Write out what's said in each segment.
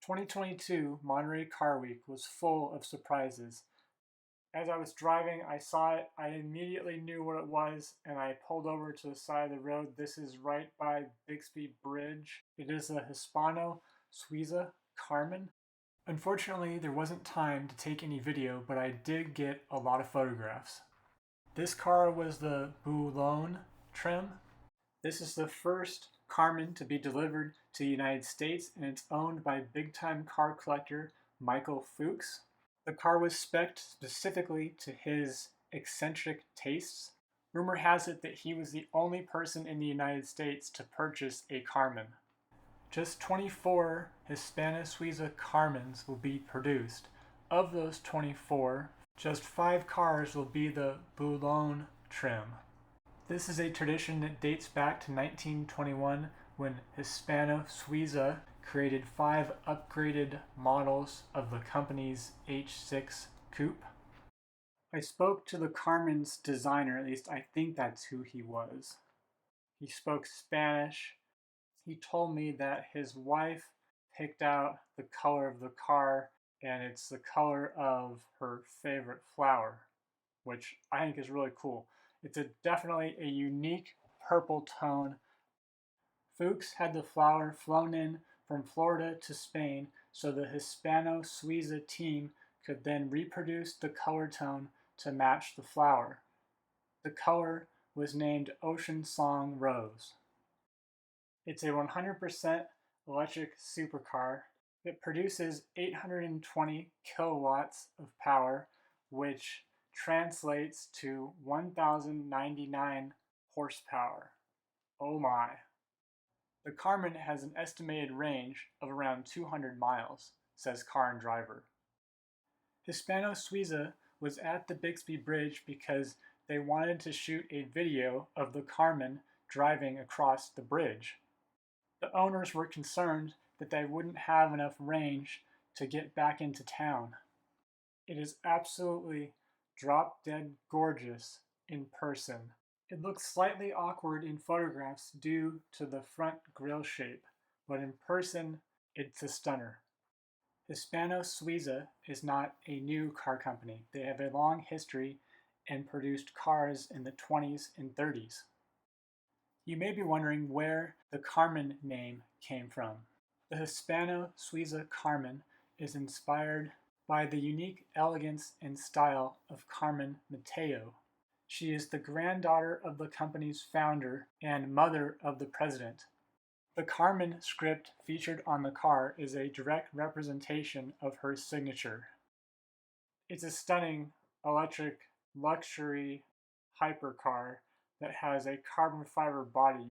2022 Monterey Car Week was full of surprises. As I was driving, I saw it, I immediately knew what it was, and I pulled over to the side of the road. This is right by Bixby Bridge. It is a Hispano Suiza Carmen. Unfortunately, there wasn't time to take any video, but I did get a lot of photographs. This car was the Boulogne trim. This is the first Carmen to be delivered to the United States, and it's owned by big-time car collector Michael Fuchs. The car was spec'd specifically to his eccentric tastes. Rumor has it that he was the only person in the United States to purchase a Carmen. Just 24 Hispano Suiza Carmens will be produced. Of those 24, just 5 cars will be the Boulogne trim. This is a tradition that dates back to 1921 when Hispano Suiza created 5 upgraded models of the company's H6 coupe. I spoke to the Carmen's designer, at least I think that's who he was. He spoke Spanish. He told me that his wife picked out the color of the car, and it's the color of her favorite flower, which I think is really cool. It's definitely a unique purple tone. Fuchs had the flower flown in from Florida to Spain so the Hispano Suiza team could then reproduce the color tone to match the flower. The color was named Ocean Song Rose. It's a 100% electric supercar. It produces 820 kilowatts of power, which translates to 1,099 horsepower. Oh my. The Carmen has an estimated range of around 200 miles, says Car and Driver. Hispano Suiza was at the Bixby Bridge because they wanted to shoot a video of the Carmen driving across the bridge. The owners were concerned that they wouldn't have enough range to get back into town. It is absolutely drop-dead gorgeous in person. It looks slightly awkward in photographs due to the front grille shape, but in person, it's a stunner. Hispano Suiza is not a new car company. They have a long history and produced cars in the 20s and 30s. You may be wondering where the Carmen name came from. The Hispano Suiza Carmen is inspired by the unique elegance and style of Carmen Mateo. She is the granddaughter of the company's founder and mother of the president. The Carmen script featured on the car is a direct representation of her signature. It's a stunning electric luxury hypercar that has a carbon fiber body.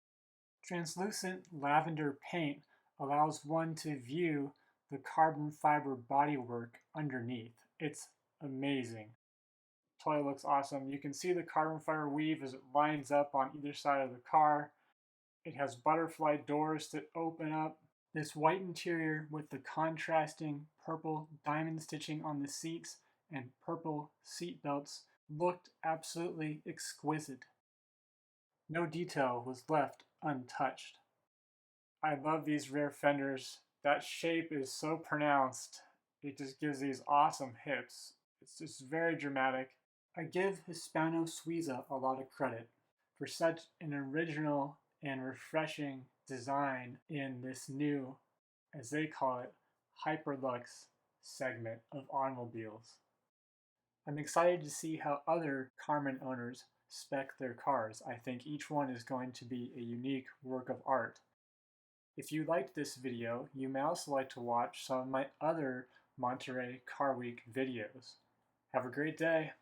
Translucent lavender paint allows one to view the carbon fiber bodywork underneath. It's amazing. Toy looks awesome. You can see the carbon fiber weave as it lines up on either side of the car. It has butterfly doors that open up. This white interior with the contrasting purple diamond stitching on the seats and purple seat belts looked absolutely exquisite. No detail was left untouched. I love these rear fenders. That shape is so pronounced. It just gives these awesome hips. It's just very dramatic. I give Hispano Suiza a lot of credit for such an original and refreshing design in this new, as they call it, hyperlux segment of automobiles. I'm excited to see how other Carmen owners spec their cars. I think each one is going to be a unique work of art. If you liked this video, you may also like to watch some of my other Monterey Car Week videos. Have a great day.